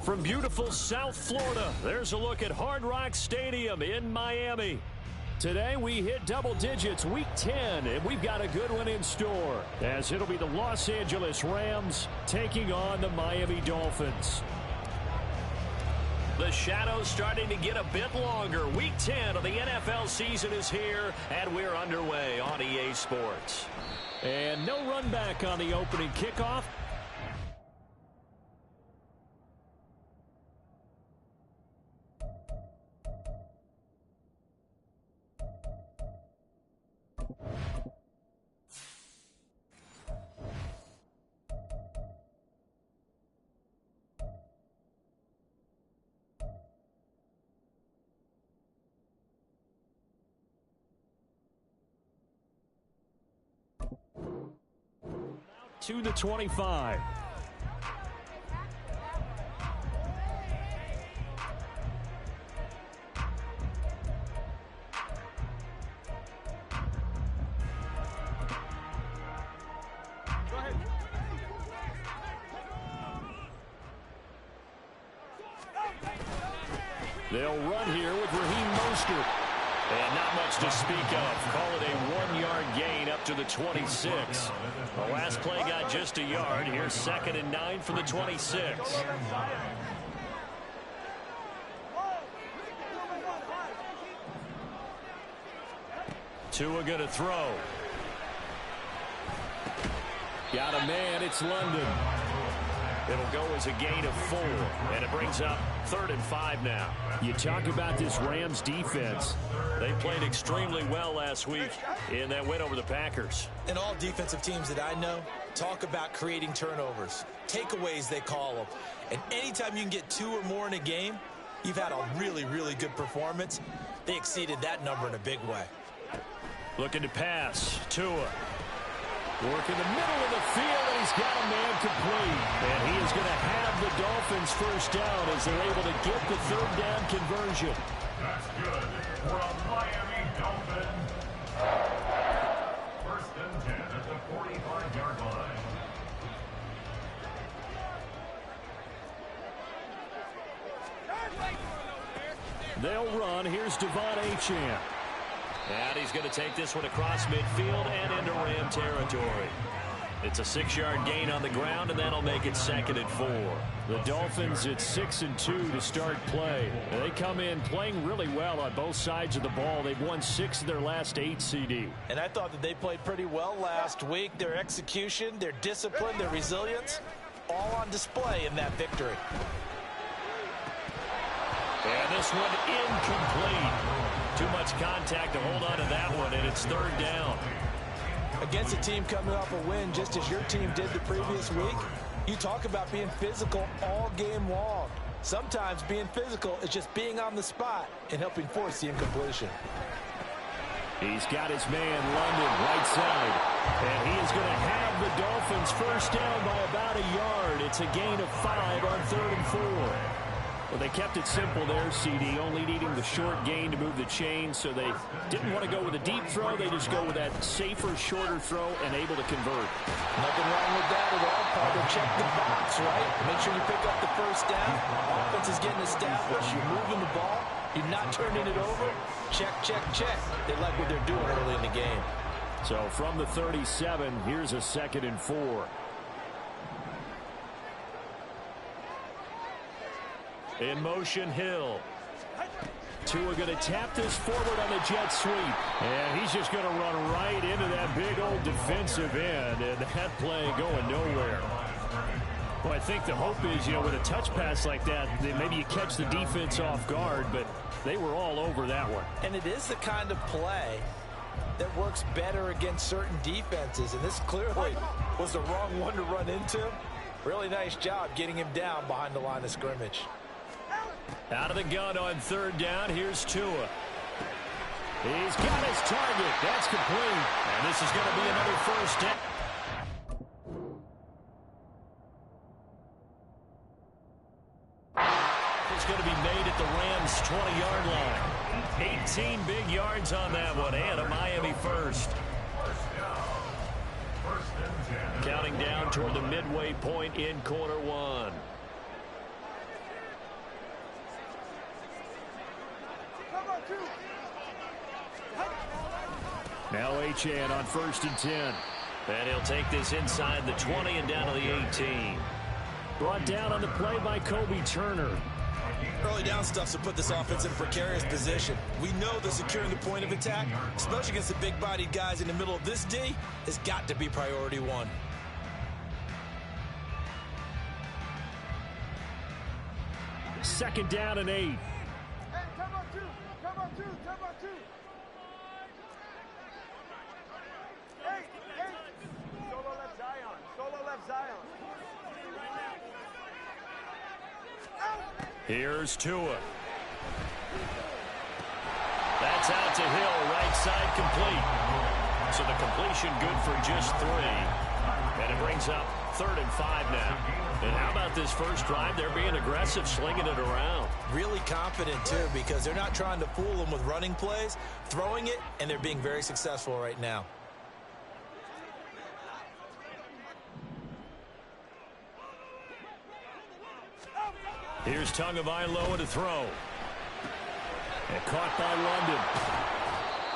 From beautiful South Florida, there's a look at Hard Rock Stadium in Miami. Today we hit double digits, week 10, and we've got a good one in store, as it'll be the Los Angeles Rams taking on the Miami Dolphins. The shadow's starting to get a bit longer. Week 10 of the NFL season is here, and we're underway on EA Sports. And no run back on the opening kickoff. To the 25. They'll run here with Raheem Mostert. And not much to speak of. Call it a 1-yard gain up to the 26. The last play got just a yard. Here's 2nd and 9 from the 26. Tua going to throw. Got a man. It's London. It'll go as a gain of 4, and it brings up 3rd and 5 now. You talk about this Rams defense. They played extremely well last week in that win over the Packers. And all defensive teams that I know talk about creating turnovers. Takeaways, they call them. And anytime you can get 2 or more in a game, you've had a really, really good performance. They exceeded that number in a big way. Looking to pass. Tua. Work in the middle of the field, and he's got a man complete. And he is going to have the Dolphins first down as they're able to get the 3rd down conversion. That's good for a Miami Dolphins. 1st and 10 at the 45-yard line. They'll run. Here's Devon Achane. And he's going to take this one across midfield and into Ram territory. It's a 6-yard gain on the ground, and that'll make it 2nd and 4. The Dolphins at 6 and 2 to start play. They come in playing really well on both sides of the ball. They've won 6 of their last 8 CD. And I thought that they played pretty well last week. Their execution, their discipline, their resilience, all on display in that victory. And this one incomplete. Too much contact to hold on to that one, and it's 3rd down. Against a team coming off a win just as your team did the previous week, you talk about being physical all game long. Sometimes being physical is just being on the spot and helping force the incompletion. He's got his man, London, right side. And he is going to have the Dolphins first down by about a yard. It's a gain of 5 on 3rd and 4. Well, they kept it simple there, CD, only needing the short gain to move the chain, so they didn't want to go with a deep throw. They just go with that safer, shorter throw and able to convert. Nothing wrong with that at all, Parker. Check the box, right? Make sure you pick up the first down. Offense is getting established. You're moving the ball. You're not turning it over. Check, check, check. They like what they're doing early in the game. So from the 37, here's a 2nd and 4. In motion, Hill. Tua going to tap this forward on the jet sweep. And he's just going to run right into that big old defensive end. And that play going nowhere. Well, I think the hope is, with a touch pass like that, maybe you catch the defense off guard, but they were all over that one. And it is the kind of play that works better against certain defenses. And this clearly was the wrong one to run into. Really nice job getting him down behind the line of scrimmage. Out of the gun on 3rd down, here's Tua. He's got his target. That's complete. And this is going to be another first down. It's going to be made at the Rams' 20-yard line. 18 big yards on that one, and a Miami first. Counting down toward the midway point in quarter one. Now Achane on 1st and 10. And he'll take this inside the 20 and down to the 18. Brought down on the play by Kobe Turner. Early down stuff to put this offense in a precarious position. We know that securing the point of attack, especially against the big-bodied guys in the middle of this D, has got to be priority one. Second down and 8. Hey, come on two. Hey. Solo left Zion. Here's Tua. That's out to Hill, right side complete. So the completion good for just 3. And it brings up 3rd and 5 now. And how about this first drive? They're being aggressive, slinging it around. Really confident, too, because they're not trying to fool them with running plays, throwing it, and they're being very successful right now. Here's Tagovailoa to throw. And caught by London.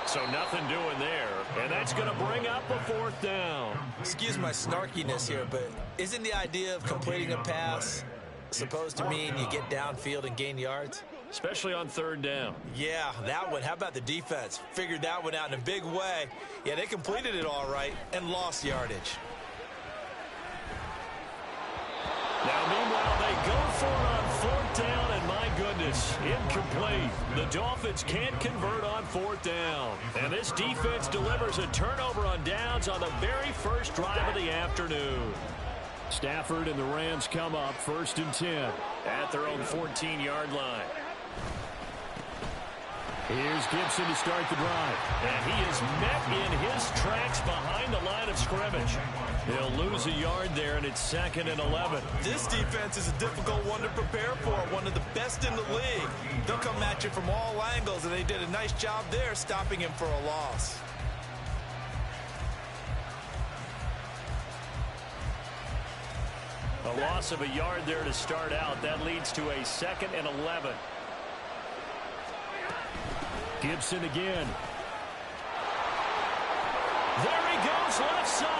So nothing doing there. And that's going to bring up a 4th down. Excuse my snarkiness here, but isn't the idea of completing a pass supposed to mean you get downfield and gain yards? Especially on 3rd down. Yeah, that one. How about the defense? Figured that one out in a big way. Yeah, they completed it all right and lost yardage. Now, meanwhile, they go for it on 4th down, and my goodness, incomplete. The Dolphins can't convert on 4th down. And this defense delivers a turnover on downs on the very first drive of the afternoon. Stafford and the Rams come up 1st and 10. At their own 14-yard line. Here's Gibson to start the drive. And he is met in his tracks behind the line of scrimmage. They'll lose a yard there, and it's 2nd and 11. This defense is a difficult one to prepare for, one of the best in the league. They'll come at you from all angles, and they did a nice job there stopping him for a loss. A loss of a yard there to start out. That leads to a 2nd and 11. Gibson again. There he goes, left side.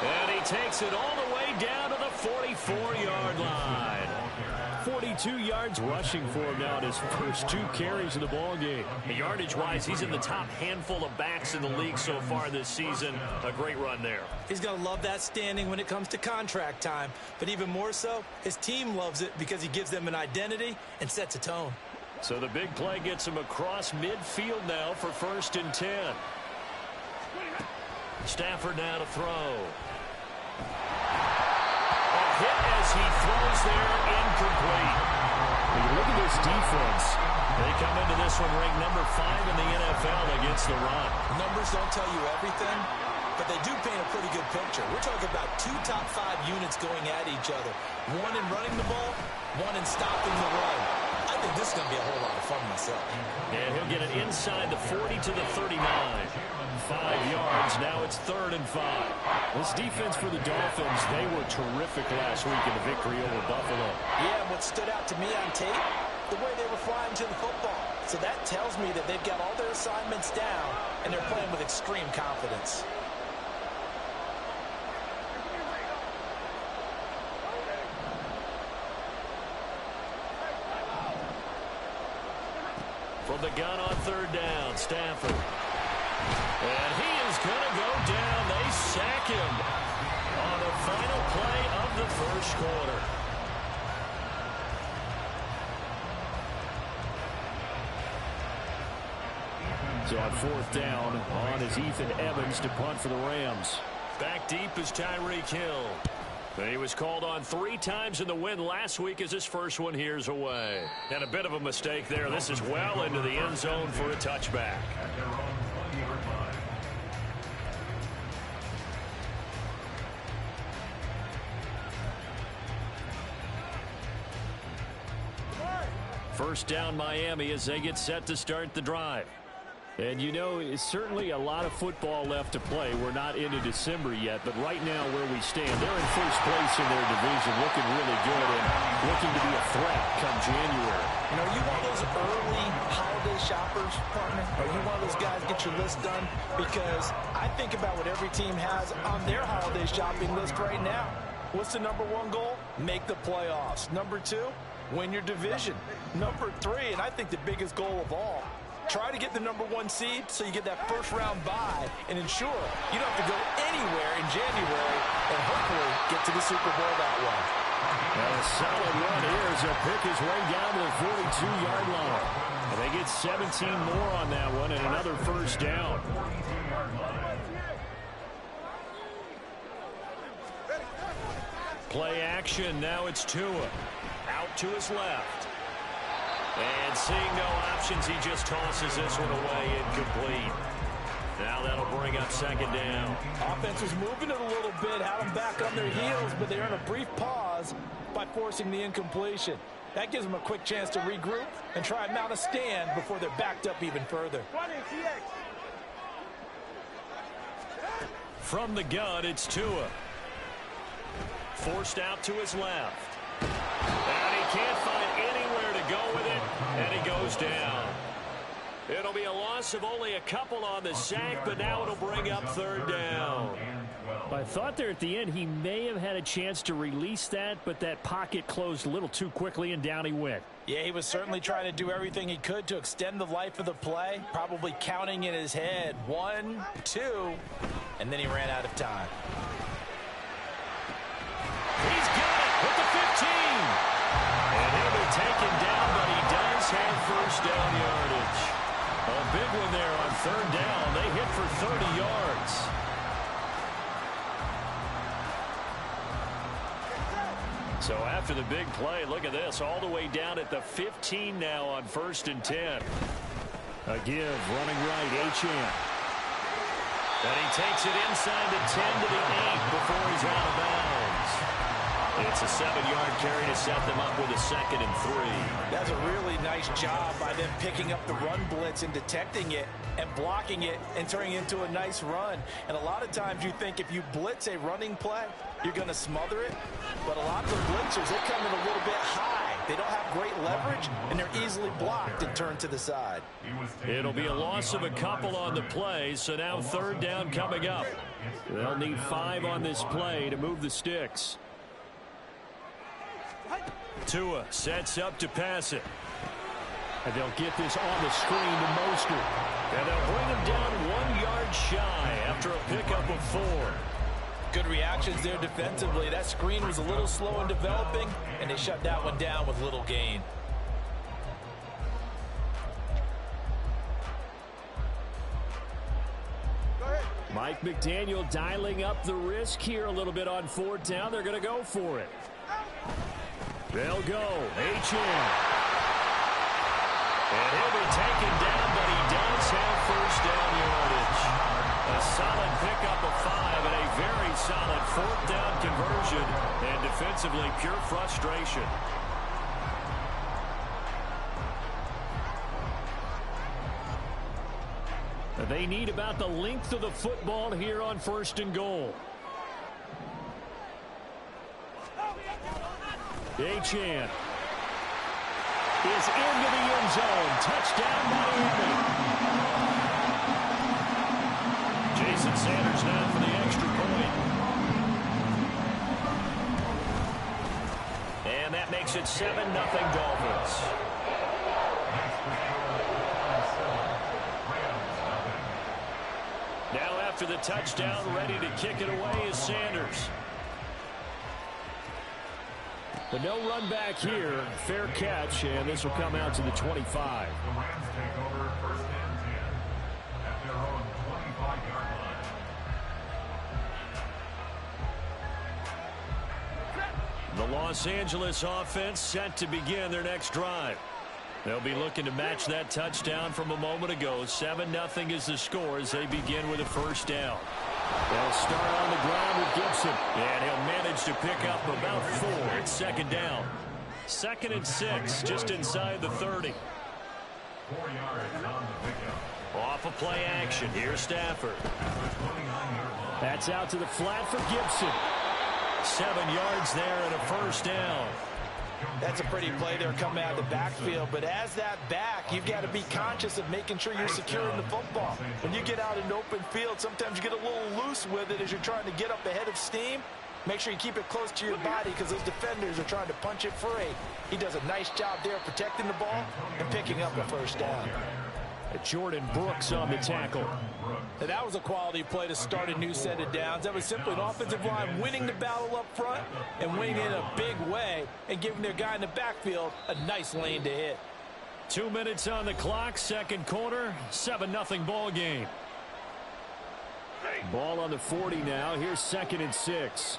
And he takes it all the way down to the 44-yard line. 42 yards rushing for him now in his first 2 carries of the ball game. Yardage-wise, he's in the top handful of backs in the league so far this season. A great run there. He's going to love that standing when it comes to contract time. But even more so, his team loves it because he gives them an identity and sets a tone. So the big play gets him across midfield now for 1st and 10. Stafford now to throw. A hit as he throws there, incomplete. When you look at this defense, they come into this one ranked number 5 in the NFL against the run. Numbers don't tell you everything, but they do paint a pretty good picture. We're talking about 2 top 5 units going at each other. One in running the ball, one in stopping the run. I think this is going to be a whole lot of fun myself. And he'll get it inside the 40 to the 39. 5 yards. Now it's 3rd and 5. This defense for the Dolphins, they were terrific last week in the victory over Buffalo. Yeah, and what stood out to me on tape, the way they were flying to the football. So that tells me that they've got all their assignments down, and they're playing with extreme confidence. From the gun on 3rd down, Stafford. And he is going to go down. They sack him on the final play of the first quarter. So on 4th down, on is Ethan Evans to punt for the Rams. Back deep is Tyreek Hill. And he was called on 3 times in the win last week as his first one here's away. And a bit of a mistake there. This is well into the end zone for a touchback. First down Miami as they get set to start the drive. And, you know, it's certainly a lot of football left to play. We're not into December yet, but right now where we stand, they're in first place in their division, looking really good and looking to be a threat come January. You know, you one of those early holiday shoppers, partner? Are you one of those guys get your list done? Because I think about what every team has on their holiday shopping list right now. What's the number one goal? Make the playoffs. Number two, win your division. Number three, and I think the biggest goal of all, try to get the number one seed so you get that first round bye and ensure you don't have to go anywhere in January and hopefully get to the Super Bowl that way. A solid run here as he'll pick his way down to the 42-yard line. And they get 17 more on that one and another first down. Play action. Now it's Tua. Out to his left. And seeing no options, he just tosses this one away, incomplete. Now that'll bring up second down. Offense was moving it a little bit, had them back on their heels, but they earn a brief pause by forcing the incompletion. That gives them a quick chance to regroup and try and mount a stand before they're backed up even further. From the gun, it's Tua. Forced out to his left. And he can't find anywhere to go with it, and he goes down. It'll be a loss of only a couple on the sack, but now it'll bring up third down. I thought there at the end he may have had a chance to release that, but that pocket closed a little too quickly, and down he went. Yeah, he was certainly trying to do everything he could to extend the life of the play, probably counting in his head 1, 2, and then he ran out of time. He's got it with the 15. And he'll be taken down, but he does have first down yardage. A big one there on third down. They hit for 30 yards. So after the big play, look at this, all the way down at the 15 now on 1st and 10. A give, running right, Achane. And he takes it inside the 10 to the 8 before he's out of bounds. It's a 7-yard carry to set them up with a 2nd and 3. That's a really nice job by them picking up the run blitz and detecting it and blocking it and turning it into a nice run. And a lot of times you think if you blitz a running play, you're going to smother it. But a lot of the blitzers, they come in a little bit high. They don't have great leverage, and they're easily blocked and turned to the side. It'll be a loss of a couple on the play, so now third down coming up. They'll need 5 on this play to move the sticks. Tua sets up to pass it. And they'll get this on the screen to Mostert. And they'll bring him down 1 yard shy after a pickup of 4. Good reactions there defensively. That screen was a little slow in developing, and they shut that one down with little gain. Mike McDaniel dialing up the risk here a little bit on 4th down. They're going to go for it. They'll go. Achane. And he'll be taken down, but he does have first down yardage. A solid pickup of 5 and a very solid 4th down conversion. And defensively, pure frustration. They need about the length of the football here on 1st and goal. Achane is into the end zone. Touchdown, Miami. Jason Sanders now for the extra point. And that makes it 7-0 Dolphins. Now after the touchdown, ready to kick it away is Sanders. But no run back here. Fair catch, and this will come out to the 25. The Rams take over 1st and 10 at their own 25-yard line. The Los Angeles offense set to begin their next drive. They'll be looking to match that touchdown from a moment ago. 7-0 is the score as they begin with a first down. They'll start on the ground with Gibson. And he'll manage to pick up about 4 at 2nd down. 2nd and 6, just inside the 30. 4 yards on the pickup. Off of play action. Here's Stafford. That's out to the flat for Gibson. 7 yards there and a first down. That's a pretty play there coming out of the backfield. But as that back, you've got to be conscious of making sure you're securing the football. When you get out in open field, sometimes you get a little loose with it as you're trying to get up ahead of steam. Make sure you keep it close to your body because those defenders are trying to punch it free. He does a nice job there protecting the ball and picking up a first down. Jordan Brooks on the tackle. Now, that was a quality play to start a new set of downs. That was simply an offensive line winning the battle up front and winning in a big way and giving their guy in the backfield a nice lane to hit. 2 minutes on the clock, second quarter, 7-0 ball game. Ball on the 40 now. Here's 2nd and 6.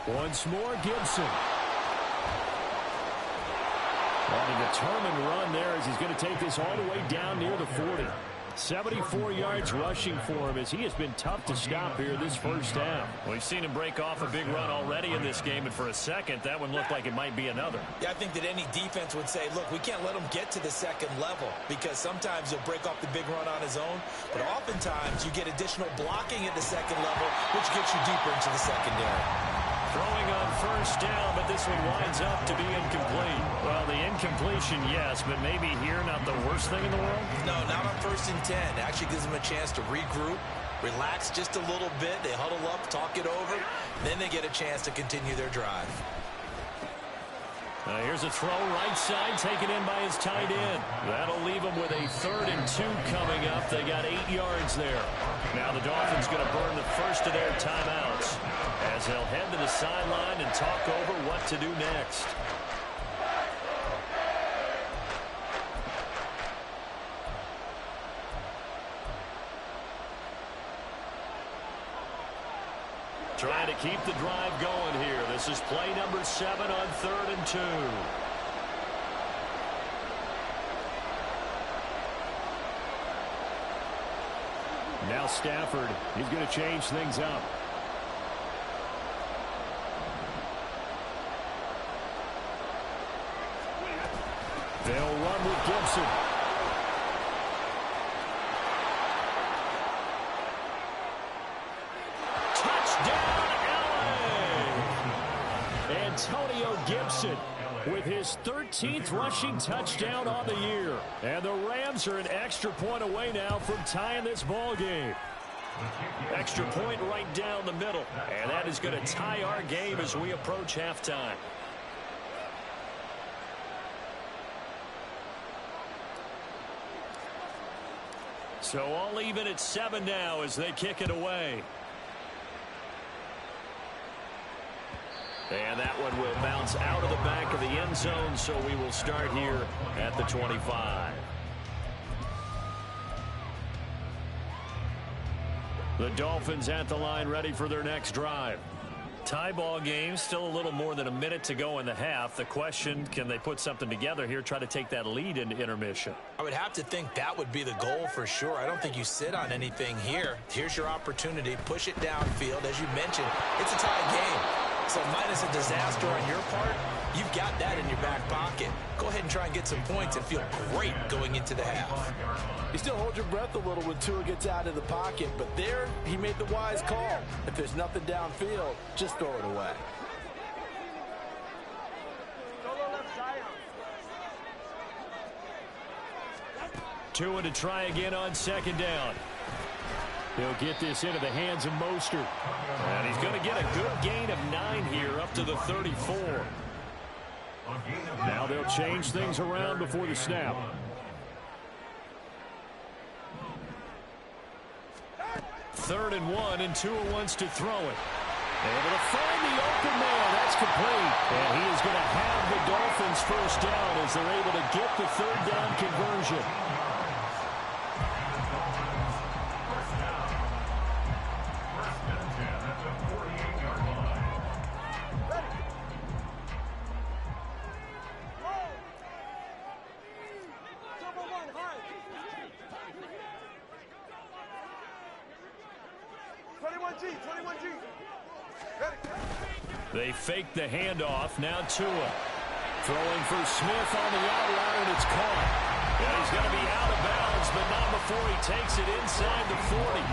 Once more, Gibson. And a determined run there as he's going to take this all the way down near the 40. 74 yards rushing for him as he has been tough to stop here this first half. We've seen him break off a big run already in this game, and for a second, that one looked like it might be another. Yeah, I think that any defense would say, look, we can't let him get to the second level because sometimes he'll break off the big run on his own, but oftentimes you get additional blocking at the second level, which gets you deeper into the secondary. Throwing on first down, but this one winds up to be incomplete. Well, the incompletion, yes, but maybe here not the worst thing in the world? No, not on 1st and 10. It actually gives them a chance to regroup, relax just a little bit. They huddle up, talk it over, then they get a chance to continue their drive. Here's a throw right side taken in by his tight end. That'll leave them with a 3rd and 2 coming up. They got 8 yards there. Now the Dolphins going to burn the first of their timeouts as they'll head to the sideline and talk over what to do next. Trying to keep the drive going here. This is play number 7 on 3rd and 2. Now Stafford, he's going to change things up. They'll run with Gibson. Antonio Gibson with his 13th rushing touchdown on the year. And the Rams are an extra point away now from tying this ball game. Extra point right down the middle. And that is going to tie our game as we approach halftime. So all even at 7 now as they kick it away. And that one will bounce out of the back of the end zone, so we will start here at the 25. The Dolphins at the line ready for their next drive. Tie ball game, still a little more than a minute to go in the half. The question, can they put something together here, try to take that lead into intermission? I would have to think that would be the goal for sure. I don't think you sit on anything here. Here's your opportunity. Push it downfield. As you mentioned, it's a tie game. So minus a disaster on your part, you've got that in your back pocket. Go ahead and try and get some points and feel great going into the half. You still hold your breath a little when Tua gets out of the pocket, but there he made the wise call. If there's nothing downfield, just throw it away. Solo left Zion. Tua to try again on 2nd down. He'll get this into the hands of Mostert. And he's going to get a good gain of 9 here up to the 34. Now they'll change things around before the snap. Third and 1, and Tua wants to throw it. Able to find the open man. That's complete. And he is going to have the Dolphins first down as they're able to get the 3rd down conversion. They fake the handoff. Now Tua. Throwing for Smith on the out route, and it's caught. Yeah, he's going to be out of bounds, but not before he takes it inside the 40.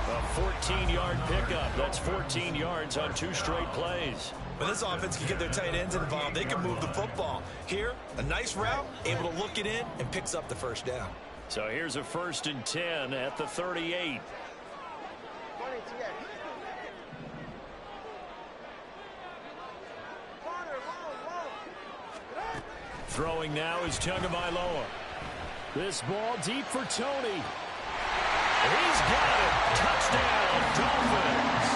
A 14-yard pickup. That's 14 yards on 2 straight plays. When this offense can get their tight ends involved, they can move the football. Here, a nice route, able to look it in, and picks up the first down. So here's a 1st and 10 at the 38. Throwing now is Tagovailoa. This ball deep for Tony. He's got it. Touchdown, Dolphins.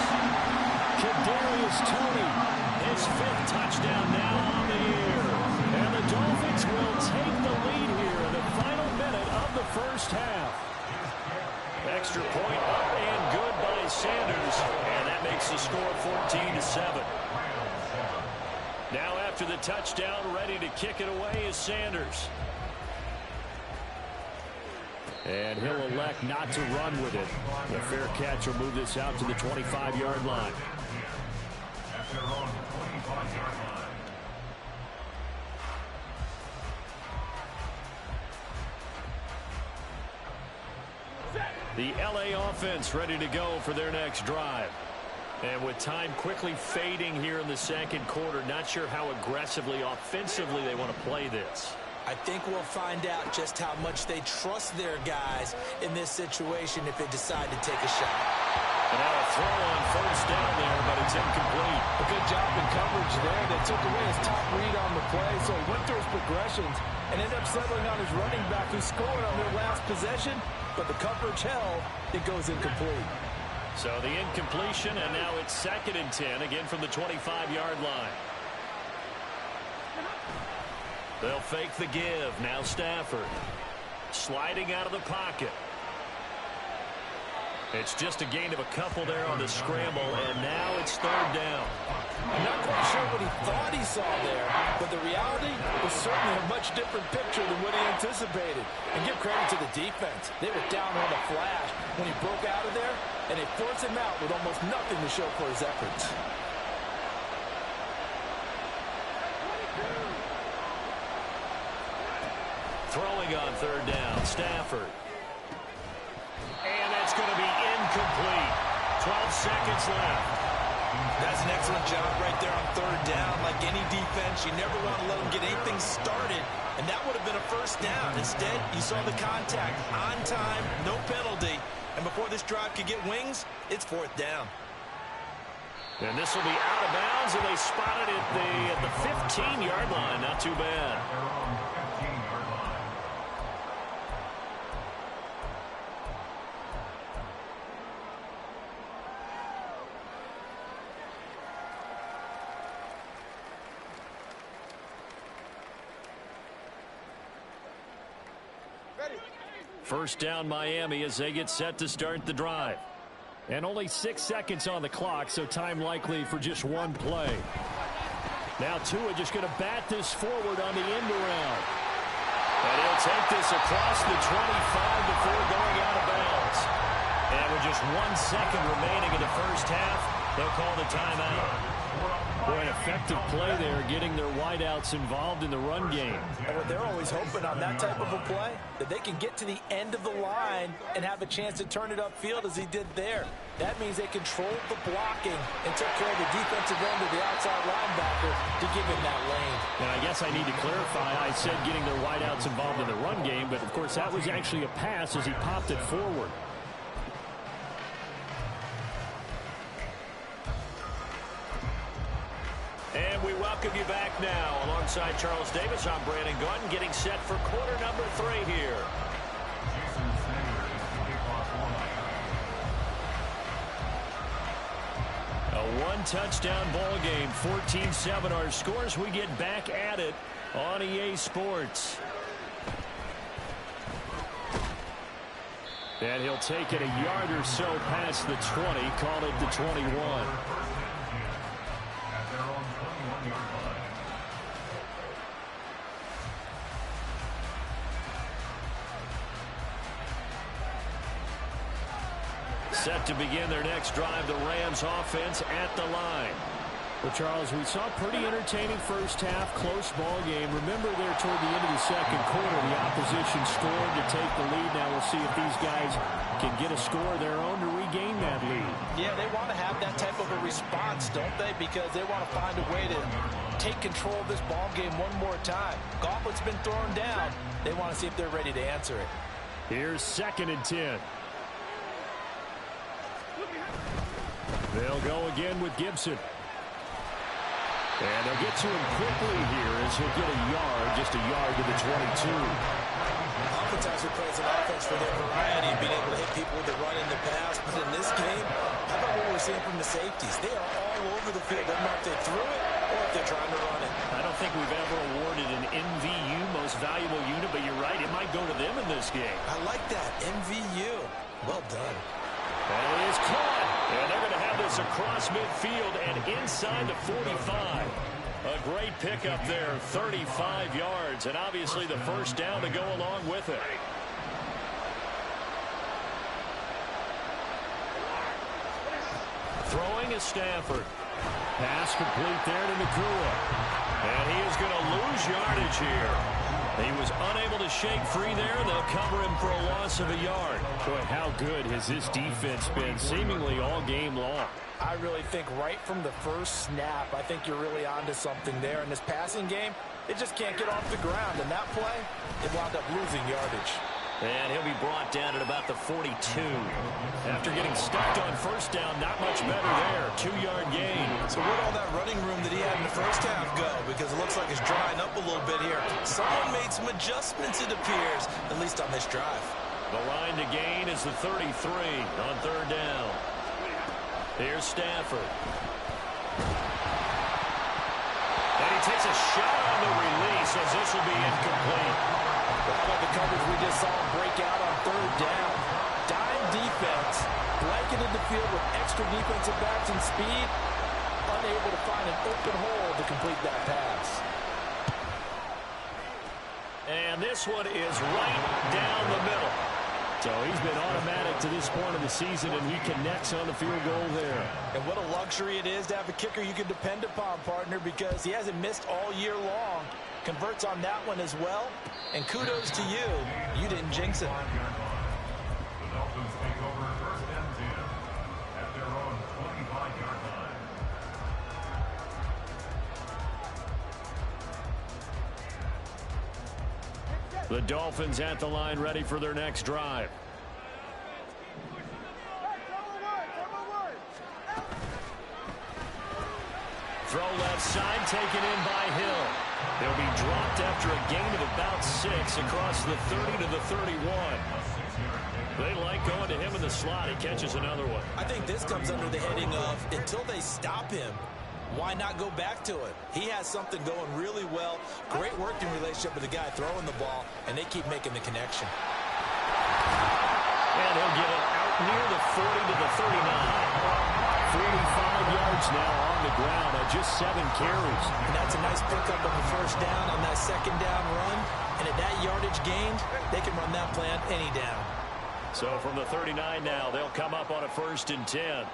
Kadarius Toney. His 5th touchdown now on the year. And the Dolphins will take the lead here in the final minute of the first half. Extra point up and good by Sanders. And that makes the score 14-7. Now after the touchdown, ready to kick it away is Sanders. And he'll elect not to run with it. The fair catch will move this out to the 25-yard line. At their own 25-yard line. The LA offense ready to go for their next drive. And with time quickly fading here in the second quarter, not sure how aggressively, offensively they want to play this. I think we'll find out just how much they trust their guys in this situation if they decide to take a shot. And now a throw on 1st down there, but it's incomplete. A good job in coverage there. They took away his top read on the play, so he went through his progressions and ended up settling on his running back who scored on their last possession, but the coverage held. It goes incomplete. So the incompletion, and now it's 2nd and 10, again from the 25-yard line. They'll fake the give. Now Stafford. Sliding out of the pocket. It's just a gain of a couple there on the scramble, and now it's 3rd down. I'm not quite sure what he thought he saw there, but the reality was certainly a much different picture than what he anticipated. And give credit to the defense. They were down on the flash when he broke out of there, and they forced him out with almost nothing to show for his efforts. Throwing on 3rd down, Stafford. And that's going to be incomplete. 12 seconds left. That's an excellent job right there on 3rd down. Like any defense, you never want to let them get anything started. And that would have been a 1st down. Instead, you saw the contact on time, no penalty. And before this drive could get wings, it's 4th down. And this will be out of bounds, and they spotted it at the 15-yard line. Not too bad. Their own 15-yard line. First down Miami as they get set to start the drive. And only 6 seconds on the clock, so time likely for just one play. Now Tua just going to bat this forward on the end around. And he'll take this across the 25 before going out of bounds. And with just 1 second remaining in the first half, they'll call the timeout. Boy, an effective play there, getting their wideouts involved in the run game. And what they're always hoping on that type of a play, that they can get to the end of the line and have a chance to turn it upfield as he did there. That means they controlled the blocking and took care of the defensive end of the outside linebacker to give him that lane. And I guess I need to clarify, I said getting their wideouts involved in the run game, but of course that was actually a pass as he popped it forward. And we welcome you back now. Alongside Charles Davis, I'm Brandon Gaudin, getting set for quarter number 3 here. Jason Sanders, kickoff line. A one-touchdown ball game, 14-7 our scores. We get back at it on EA Sports. And he'll take it a yard or so past the 20, call it the 21. Set to begin their next drive, the Rams offense at the line. Well, Charles, we saw a pretty entertaining first half, close ball game. Remember there toward the end of the second quarter, the opposition scored to take the lead. Now we'll see if these guys can get a score of their own to regain that lead. Yeah, they want to have that type of a response, don't they? Because they want to find a way to take control of this ball game one more time. Gauntlet's been thrown down. They want to see if they're ready to answer it. Here's 2nd and 10. They'll go again with Gibson. And they'll get to him quickly here as he'll get a yard, just a yard to the 22. Oftentimes plays an offense for their variety, being able to hit people with the run in the pass. But in this game, how about what we're seeing from the safeties? They are all over the field. They don't know if they threw it or if they're trying to run it. I don't think we've ever awarded an MVU, most valuable unit, but you're right, it might go to them in this game. I like that, MVU. Well done. And it is caught. And they're going to have this across midfield and inside the 45. A great pickup there, 35 yards, and obviously the first down to go along with it. Throwing is Stafford. Pass complete there to Nakua. And he is going to lose yardage here. He was unable to shake free there. They'll cover him for a loss of a yard. Boy, how good has this defense been seemingly all game long? I really think right from the first snap, I think you're really onto something there. In this passing game, it just can't get off the ground. And that play, it wound up losing yardage. And he'll be brought down at about the 42. After getting stuck on first down, not much better there. 2-yard gain. So where'd all that running room that he had in the first half go? Because it looks like it's drying up a little bit here. Someone made some adjustments, it appears, at least on this drive. The line to gain is the 33 on 3rd down. Here's Stafford. And he takes a shot on the release as this will be incomplete. How about the coverage we just saw him break out on 3rd down? Dime defense, blanketed the field with extra defensive backs and speed, unable to find an open hole to complete that pass. And this one is right down the middle. So he's been automatic to this point of the season, and he connects on the field goal there. And what a luxury it is to have a kicker you can depend upon, partner, because he hasn't missed all year long. Converts on that one as well. And kudos to you. You didn't jinx it. The Dolphins take over 1st and 10 at their own 25-yard line. The Dolphins at the line, ready for their next drive. Throw left side, taken in by Hill. He'll be dropped after a gain of about 6 across the 30 to the 31. They like going to him in the slot. He catches another one. I think this comes under the heading of until they stop him, why not go back to it? He has something going really well. Great working relationship with the guy throwing the ball, and they keep making the connection. And he'll get it out near the 40 to the 39. 45 yards now on the ground on just 7 carries. And that's a nice pickup of the first down on that 2nd down run. And at that yardage gained, they can run that play on any down. So from the 39 now, they'll come up on a 1st and 10.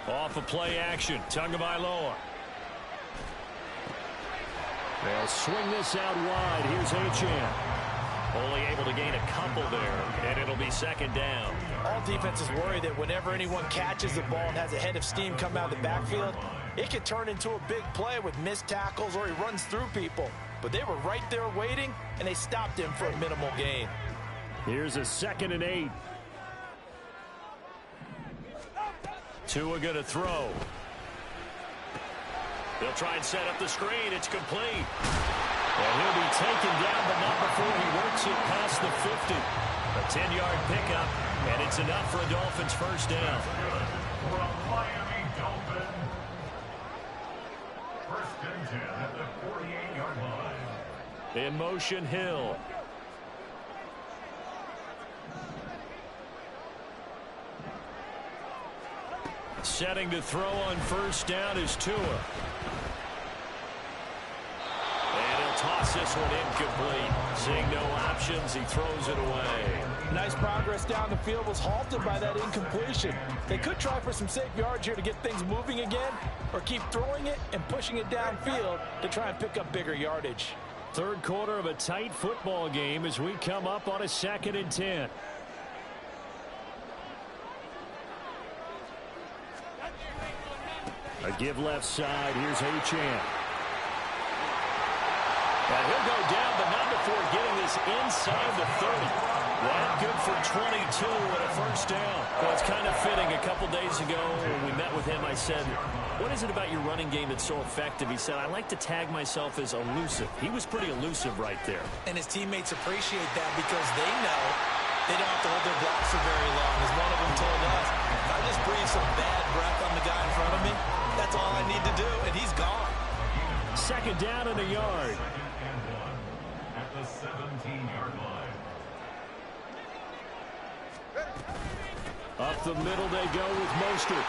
Off of play action, Tagovailoa. They'll swing this out wide. Here's Achane. Only able to gain a couple there, and it'll be 2nd down. All defenses worry that whenever anyone catches the ball and has a head of steam come out of the backfield, it could turn into a big play with missed tackles or he runs through people. But they were right there waiting, and they stopped him for a minimal gain. Here's a 2nd and 8. Tua going to throw. They'll try and set up the screen. It's complete. And he'll be taken down, but not before he works it past the 50. A 10-yard pickup, and it's enough for a Dolphins first down. For a Miami Dolphin. 1st and 10 at the 48-yard line. In motion, Hill. Setting to throw on first down is Tua. And he'll toss this one incomplete. Seeing no options, he throws it away. Nice progress down the field was halted by that incompletion. They could try for some safe yards here to get things moving again, or keep throwing it and pushing it downfield to try and pick up bigger yardage. Third quarter of a tight football game as we come up on a 2nd and 10. A give left side. Here's Achane. And he'll go down, but not before getting this inside the 30. That good for 22 and a first down. Well, it's kind of fitting. A couple days ago when we met with him, I said, what is it about your running game that's so effective? He said, I like to tag myself as elusive. He was pretty elusive right there. And his teammates appreciate that because they know they don't have to hold their blocks for very long. As one of them told us, if I just breathe some bad breath on the guy in front of me, that's all I need to do, and he's gone. 2nd down and a yard. At the 17-yard line. Up the middle they go with Mostert.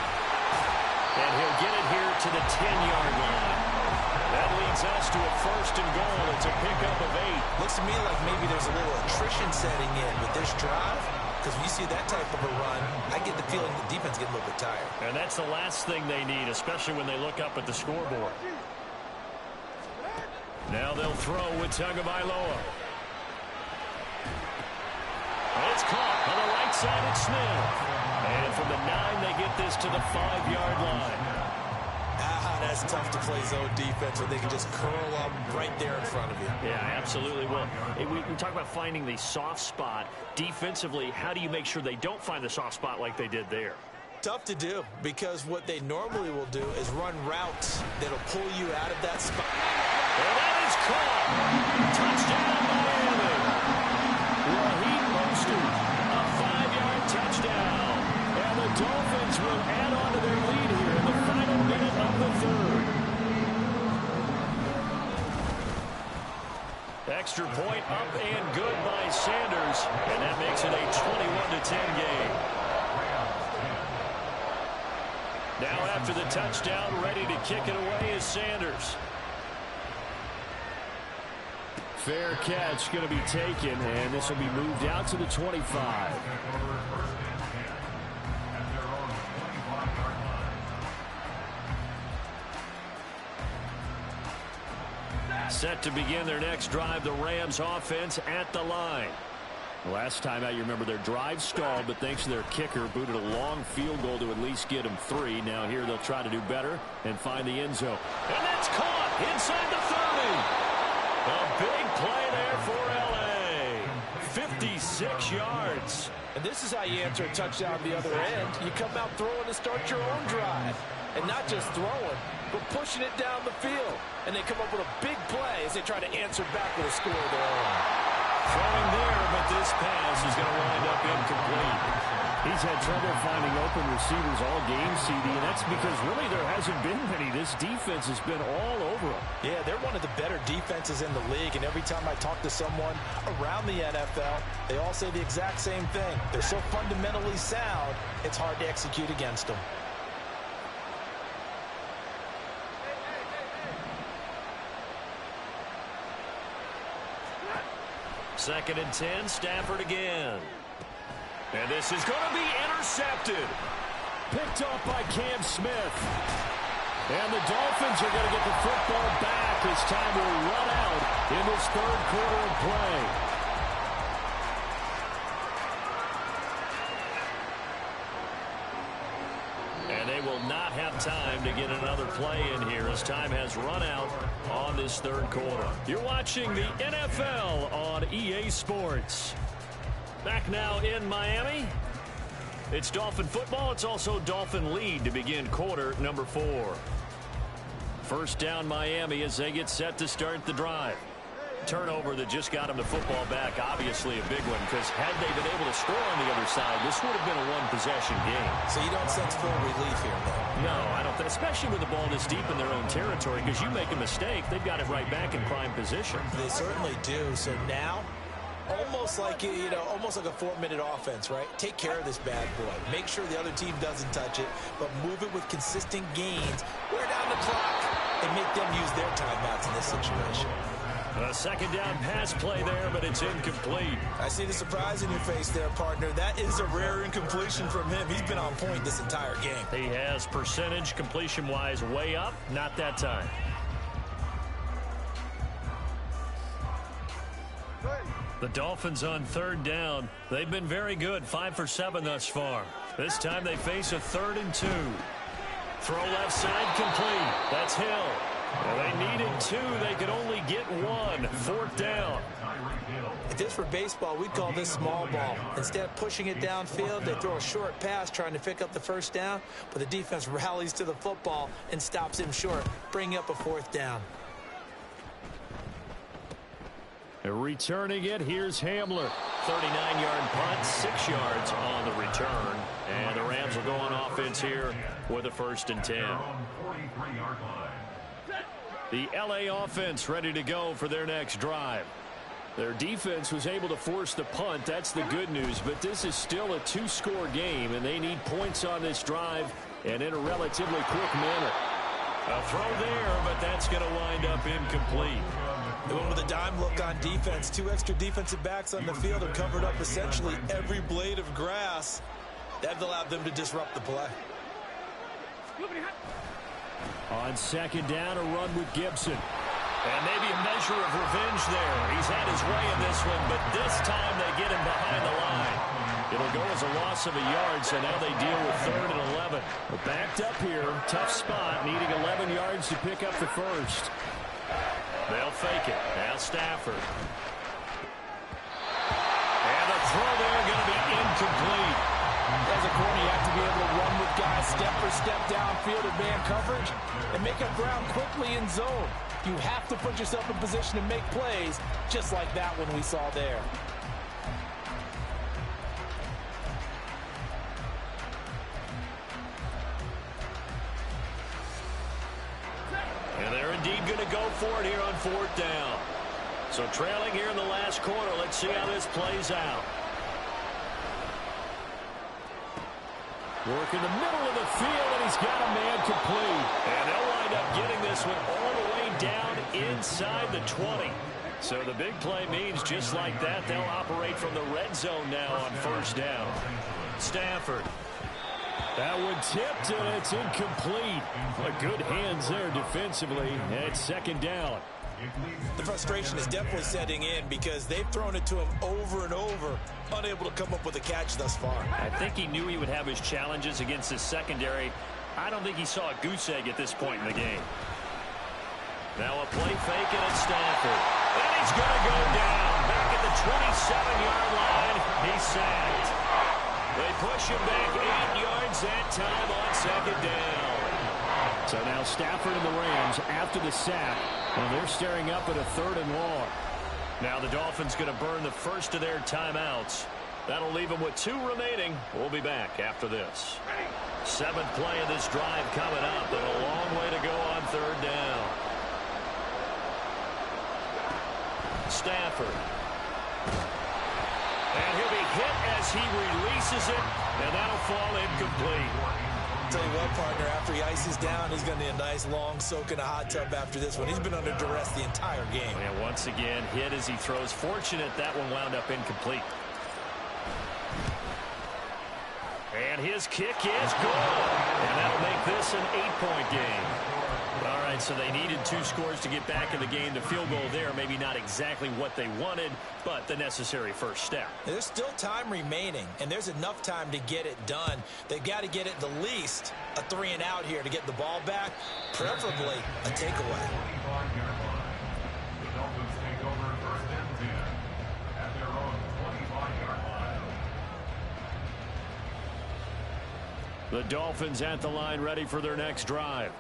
And he'll get it here to the 10-yard line. That leads us to a 1st and goal. It's a pickup of 8. Looks to me like maybe there's a little attrition setting in with this drive. Because when you see that type of a run, I get the feeling the defense getting a little bit tired. And that's the last thing they need, especially when they look up at the scoreboard. Now they'll throw with Tagovailoa. It's caught on the right side. It's Smith. And from the 9, they get this to the 5-yard line. That's tough to play zone defense when they can just curl up right there in front of you. Yeah, absolutely. Well, we talk about finding the soft spot. Defensively, how do you make sure they don't find the soft spot like they did there? Tough to do because what they normally will do is run routes that'll pull you out of that spot. And that is caught. Touchdown, Miami. Raheem Mostert, a 5-yard touchdown. And the Dolphins will add on to their lead here in the final minute of the 3rd. Extra point up and good by Sanders. And that makes it a 21-10 game. Now after the touchdown, ready to kick it away is Sanders. Fair catch going to be taken, and this will be moved out to the 25. Set to begin their next drive, the Rams offense at the line. Last time out, you remember their drive stalled, but thanks to their kicker, booted a long field goal to at least get them 3. Now here they'll try to do better and find the end zone. And that's caught inside the 30. A big play there for L.A. 56 yards. And this is how you answer a touchdown the other end. You come out throwing to start your own drive. And not just throwing, but pushing it down the field. And they come up with a big play as they try to answer back with a score of their own. Throwing there, but this pass is going to wind up incomplete. He's had trouble finding open receivers all game, CD, and that's because really there hasn't been many. This defense has been all over them. Yeah, they're one of the better defenses in the league, and every time I talk to someone around the NFL, they all say the exact same thing. They're so fundamentally sound, it's hard to execute against them. Second and 10, Stafford again. And this is going to be intercepted. Picked off by Cam Smith. And the Dolphins are going to get the football back as time will run out in this 3rd quarter of play. And they will not have time to get another play in here as time has run out on this 3rd quarter. You're watching the NFL on EA Sports. Back now in Miami. It's Dolphin football. It's also Dolphin lead to begin quarter number 4. First down Miami as they get set to start the drive. Turnover that just got them the football back, obviously a big one, because had they been able to score on the other side, this would have been a one-possession game. So you don't sense full relief here, though? No, I don't think, especially with the ball this deep in their own territory, because you make a mistake, they've got it right back in prime position. They certainly do. So now, almost like, almost like a 4-minute offense, right? Take care of this bad boy. Make sure the other team doesn't touch it, but move it with consistent gains. Wear down the clock and make them use their timeouts in this situation. A second down pass play there, but it's incomplete. I see the surprise in your face there, partner. That is a rare incompletion from him. He's been on point this entire game. He has percentage completion-wise way up, not that time. The Dolphins on third down. They've been very good, 5 for 7 thus far. This time they face a 3rd and 2. Throw left side complete. That's Hill. Well, they needed 2. They could only get 1. 4th down. If this were baseball, we'd call this small ball. Instead of pushing it downfield, they throw a short pass trying to pick up the first down, but the defense rallies to the football and stops him short, bringing up a 4th down. Returning it, here's Hamler. 39-yard punt, 6 yards on the return. And the Rams will go on offense here with a 1st and 10. The LA offense ready to go for their next drive. Their defense was able to force the punt. That's the good news. But this is still a 2-score game, and they need points on this drive and in a relatively quick manner. A throw there, but that's going to wind up incomplete. They went with a dime look on defense. 2 extra defensive backs on the field have covered up essentially every blade of grass. That allowed them to disrupt the play. On second down, a run with Gibson. And maybe a measure of revenge there. He's had his way in this one, but this time they get him behind the line. It'll go as a loss of a yard, so now they deal with 3rd and 11. We're backed up here. Tough spot, needing 11 yards to pick up the first. They'll fake it. Now Stafford. And the throw there going to be incomplete. As a corner, you have to be able to run with guys step for step downfield in man coverage and make up ground quickly in zone. You have to put yourself in position to make plays, just like that one we saw there. And they're indeed going to go for it here on 4th down. So trailing here in the last quarter. Let's see how this plays out. Work in the middle of the field, and he's got a man complete. And they'll wind up getting this one all the way down inside the 20. So the big play means just like that, they'll operate from the red zone now on 1st down. Stafford. That one tipped, and it's incomplete. Good hands there defensively, and it's 2nd down. The frustration is definitely setting in because they've thrown it to him over and over, unable to come up with a catch thus far. I think he knew he would have his challenges against his secondary. I don't think he saw a goose egg at this point in the game. Now a play fake and it's Stafford. And he's going to go down. Back at the 27-yard line. He's sacked. They push him back 8 yards that time on 2nd down. So now Stafford and the Rams after the sack. And they're staring up at a 3rd and long. Now the Dolphins going to burn the first of their timeouts. That'll leave them with 2 remaining. We'll be back after this. 7th play of this drive coming up, and a long way to go on 3rd down. Stafford. And he'll be hit as he releases it, and that'll fall incomplete. Tell you what, partner, after he ices down, he's going to need a nice long soak in a hot tub after this one. He's been under duress the entire game. And once again, hit as he throws. Fortunate that one wound up incomplete. And his kick is good. And that'll make this an 8-point game. All right, so they needed 2 scores to get back in the game. The field goal there, maybe not exactly what they wanted, but the necessary first step. There's still time remaining, and there's enough time to get it done. They've got to get at the least a 3-and-out here to get the ball back, preferably a takeaway. The Dolphins take over 1st and 10 at their own 25-yard line. The Dolphins at the line ready for their next drive.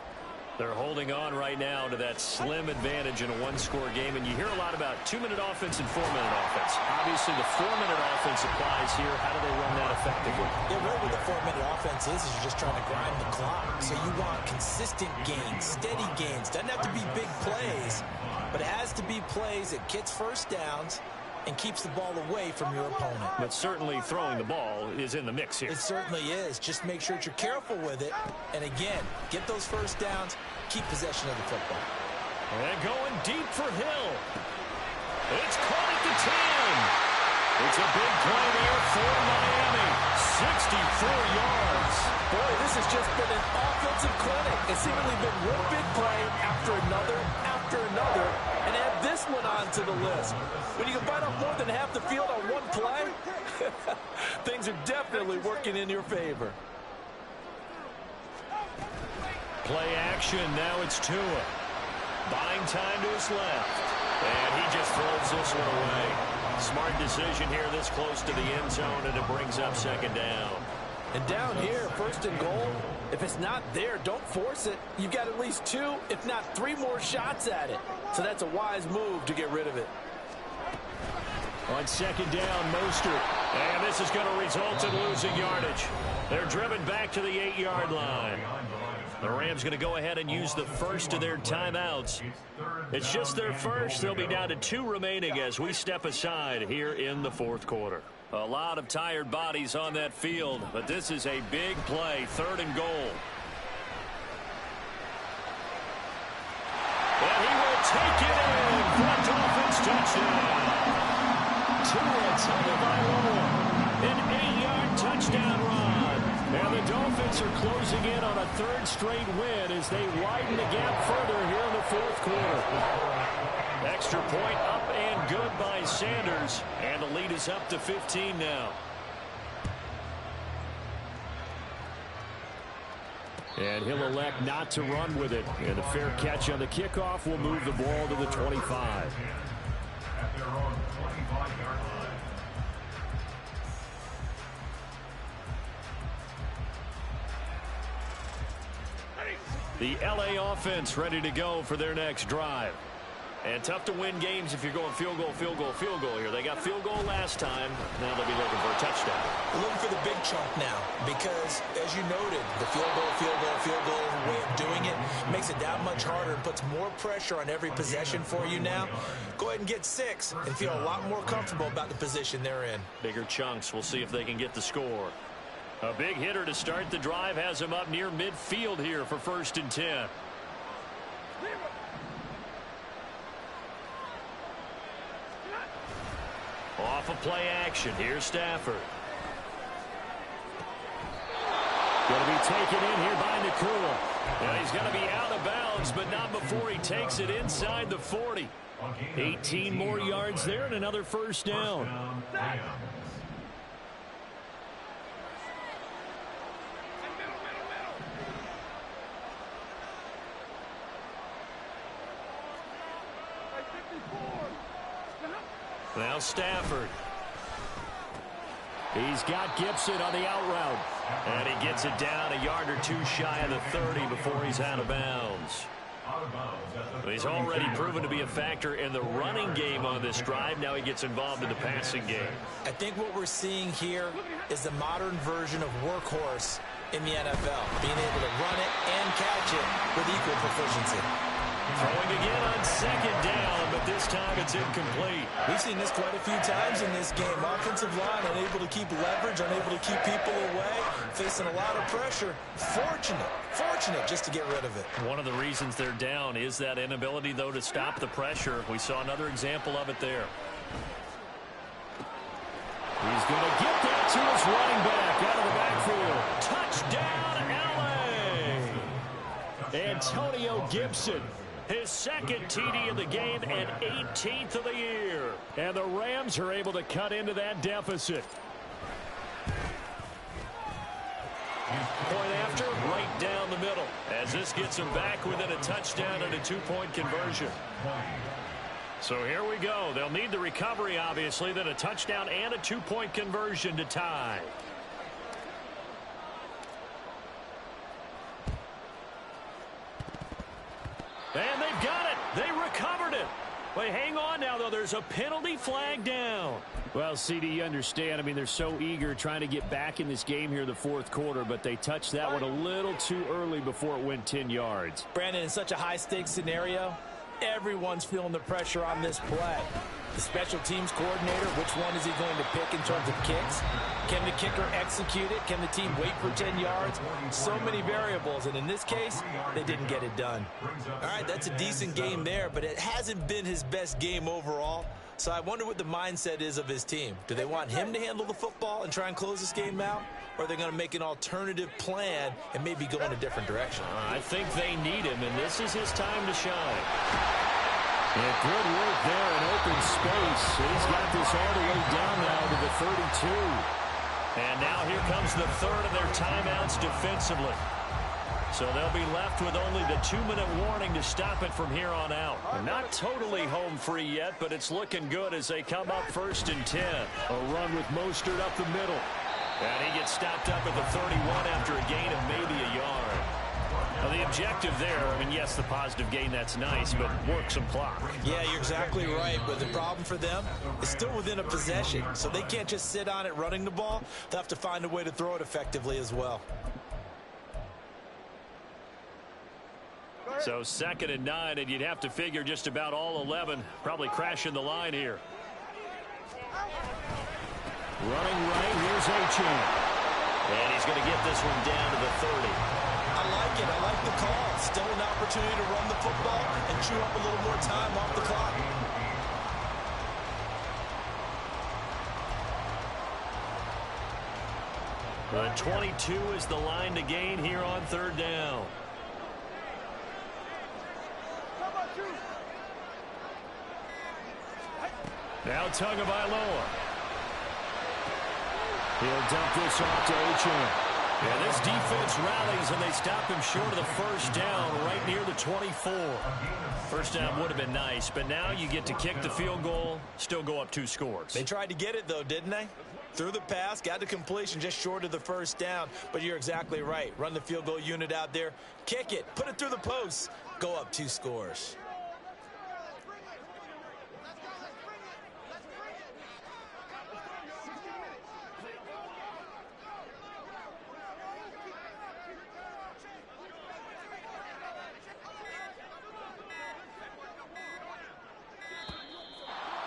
They're holding on right now to that slim advantage in a 1-score game, and you hear a lot about 2-minute offense and 4-minute offense. Obviously, the 4-minute offense applies here. How do they run that effectively? Yeah, really what the 4-minute offense is you're just trying to grind the clock. So you want consistent gains, steady gains. Doesn't have to be big plays, but it has to be plays that gets first downs and keeps the ball away from your opponent. But certainly throwing the ball is in the mix here. It certainly is. Just make sure that you're careful with it. And again, get those first downs, keep possession of the football. And going deep for Hill. It's caught at the 10. It's a big play there for Miami. 64 yards. Boy, this has just been an offensive clinic. It's seemingly been one big play after another, and add this one onto the list. When you can bite off more than half the field on one play, things are definitely working in your favor. Play action. Now it's Tua. Buying time to his left. And he just throws this one away. Smart decision here this close to the end zone, and it brings up second down. And down here, first and goal, if it's not there, don't force it. You've got at least 2, if not 3 more shots at it. So that's a wise move to get rid of it. On second down, Mostert. And this is going to result in losing yardage. They're driven back to the 8-yard line. The Rams going to go ahead and use the first of their timeouts. It's just their first. They'll be down to 2 remaining as we step aside here in the fourth quarter. A lot of tired bodies on that field, but this is a big play, 3rd and goal. And he will take it in for a Dolphins touchdown. Tua Tagovailoa, an 8-yard touchdown run. And the Dolphins are closing in on a 3rd straight win as they widen the gap further here in the fourth quarter. Extra point up and good by Sanders. And the lead is up to 15 now. And he'll elect not to run with it. And a fair catch on the kickoff will move the ball to the 25. At their own 25-yard line. The LA offense ready to go for their next drive. And tough to win games if you're going field goal, field goal, field goal here. They got field goal last time. Now they'll be looking for a touchdown. Looking for the big chunk now because, as you noted, the field goal way of doing it makes it that much harder and puts more pressure on every possession for you now. Go ahead and get 6 and feel a lot more comfortable about the position they're in. Bigger chunks. We'll see if they can get the score. A big hitter to start the drive has him up near midfield here for 1st and 10. Off of play action. Here's Stafford. Going to be taken in here by Nakua. And he's going to be out of bounds, but not before he takes it inside the 40. 18 more yards there and another 1st down. Now Stafford. He's got Gibson on the out route. And he gets it down a yard or 2 shy of the 30 before he's out of bounds. He's already proven to be a factor in the running game on this drive. Now he gets involved in the passing game. I think what we're seeing here is the modern version of workhorse in the NFL, being able to run it and catch it with equal proficiency. Throwing again on second down, but this time it's incomplete. We've seen this quite a few times in this game. Offensive line unable to keep leverage, unable to keep people away, facing a lot of pressure. Fortunate just to get rid of it. One of the reasons they're down is that inability, though, to stop the pressure. We saw another example of it there. He's going to get that to his running back out of the backfield. Touchdown, L.A. Antonio Gibson. His 2nd TD of the game and 18th of the year. And the Rams are able to cut into that deficit. Point after, right down the middle. As this gets him back within a touchdown and a 2-point conversion. So here we go. They'll need the recovery, obviously, then a touchdown and a 2-point conversion to tie. And they've got it. They recovered it. Wait, hang on now, though. There's a penalty flag down. Well, CD, you understand. I mean, they're so eager trying to get back in this game here in the fourth quarter, but they touched that one a little too early before it went 10 yards. Brandon, in such a high-stakes scenario, everyone's feeling the pressure on this play. The special teams coordinator, which one is he going to pick in terms of kicks? Can the kicker execute it? Can the team wait for 10 yards? So many variables, and in this case, they didn't get it done. All right, that's a decent game there, but it hasn't been his best game overall. So I wonder what the mindset is of his team. Do they want him to handle the football and try and close this game out? Or are they going to make an alternative plan and maybe go in a different direction? I think they need him, and this is his time to shine. And good work there in open space. He's got this all the way down now to the 32. And now here comes the third of their timeouts defensively. So they'll be left with only the 2-minute warning to stop it from here on out. Not totally home free yet, but it's looking good as they come up 1st and 10. A run with Mostert up the middle. And he gets stopped up at the 31 after a gain of maybe a yard. Now the objective there, I mean, yes, the positive gain, that's nice, but work some clock. Yeah, you're exactly right, but the problem for them is still within a possession, so they can't just sit on it running the ball. They'll have to find a way to throw it effectively as well. So 2nd and 9, and you'd have to figure just about all 11 probably crashing the line here. Running right, here's Achane. And he's going to get this one down to the 30. I like it. I like the call. Still an opportunity to run the football and chew up a little more time off the clock. The 22 is the line to gain here on 3rd down. Now Tagovailoa. He'll dump this off to Achane. Yeah, this defense rallies, and they stop him short of the 1st down right near the 24. 1st down would have been nice, but now you get to kick the field goal, still go up 2 scores. They tried to get it, though, didn't they? Threw the pass, got the completion just short of the 1st down, but you're exactly right. Run the field goal unit out there, kick it, put it through the posts, go up 2 scores.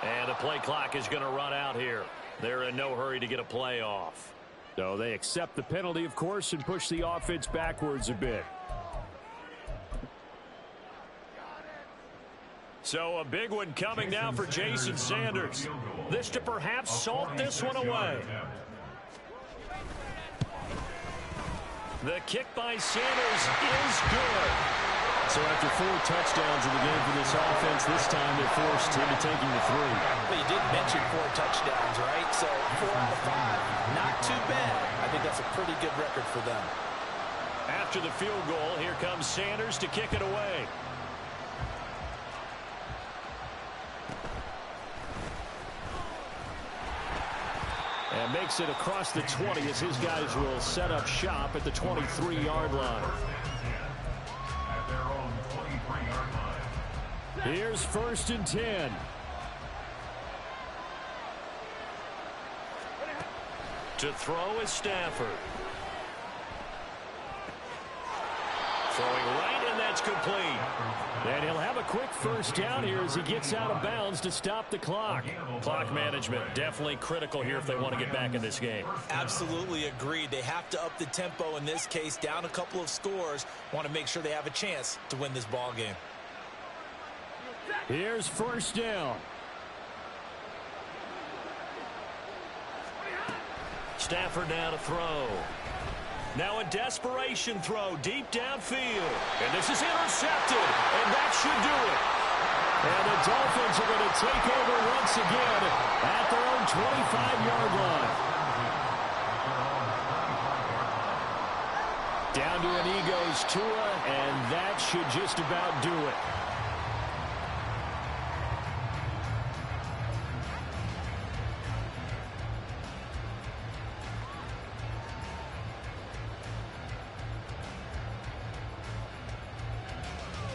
And the play clock is going to run out here. They're in no hurry to get a play off. So they accept the penalty, of course, and push the offense backwards a bit. So a big one coming now for Jason Sanders. This to perhaps salt this one away. The kick by Sanders is good. So after 4 touchdowns in the game for this offense, this time they're forced into taking the 3. But you did mention 4 touchdowns, right? So 4 out of 5, not too bad. I think that's a pretty good record for them. After the field goal, here comes Sanders to kick it away. And makes it across the 20 as his guys will set up shop at the 23-yard line. Here's 1st and 10. To throw is Stafford. Throwing right, and that's complete. And he'll have a quick 1st down here as he gets out of bounds to stop the clock. Clock management definitely critical here if they want to get back in this game. Absolutely agreed. They have to up the tempo in this case, down a couple of scores. Want to make sure they have a chance to win this ball game. Here's 1st down. Stafford now to throw. Now a desperation throw deep downfield. And this is intercepted. And that should do it. And the Dolphins are going to take over once again at their own 25-yard line. Down to an Egos Tua, and that should just about do it.